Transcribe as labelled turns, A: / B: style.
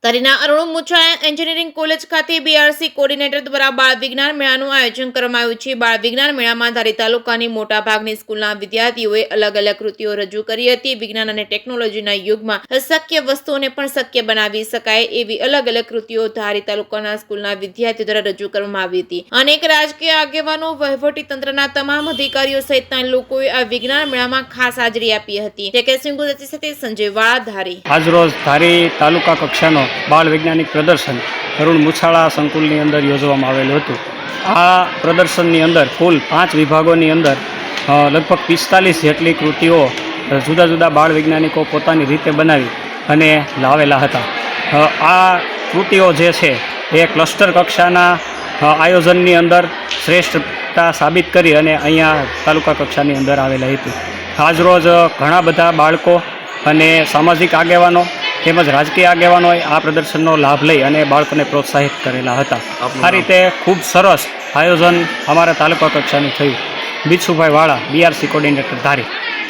A: તારીના Arun Muchhala engineering college ખાતે BRC coordinator દ્વારા બાળ વિજ્ઞાન મેળાનું આયોજન કરવામાં આવ્યું છે। બાળ વિજ્ઞાન મેળામાં ધારી તાલુકાની મોટાભાગની સ્કૂલના વિદ્યાર્થીઓએ અલગ અલગ કૃતિઓ રજૂ કરી હતી। વિજ્ઞાન અને ટેકનોલોજીના યુગમાં અશક્ય વસ્તુઓને પણ શક્ય બનાવી શકાય એવી અલગ અલગ કૃતિઓ ધારી તાલુકાના સ્કૂલના વિદ્યાર્થીઓ દ્વારા રજૂ કરવામાં આવી હતી। અનેક રાજકીય આગેવાનો, વહીવટી તંત્રના તમામ અધિકારીઓ સહિતના લોકોએ આ વિજ્ઞાન મેળામાં ખાસ હાજરી આપી હતી। ટેકેસિંહ ગુજરાતી સાથે સંજય વાળા, ધારી।
B: આજરોજ ધારી તાલુકા કક્ષાનો બાળ વૈજ્ઞાનિક પ્રદર્શન અરુણ મુછાળા સંકુલની અંદર યોજવામાં આવેલું હતું। આ પ્રદર્શનની અંદર કુલ 5 વિભાગોની અંદર લગભગ 45 જેટલી કૃતિઓ જુદા જુદા બાળ વૈજ્ઞાનિકો પોતાની રીતે બનાવી અને લાવેલા હતા। આ કૃતિઓ જે છે એ ક્લસ્ટર કક્ષાના આયોજનની અંદર શ્રેષ્ઠતા સાબિત કરી અને અહીંયા તાલુકા કક્ષાની અંદર આવેલા હતી। આજરોજ ઘણા બધા બાળકો અને સામાજિક આગેવાનો તેમજ રાજકીય આગેવાનોએ આ પ્રદર્શનનો લાભ લઈ અને બાળકોને પ્રોત્સાહિત કરેલા હતા। આ રીતે ખૂબ સરસ આયોજન અમારા તાલુકા કક્ષાનું થયું। બીછુભાઈ વાળા, બીઆરસી કોર્ડિનેટર, ધારી।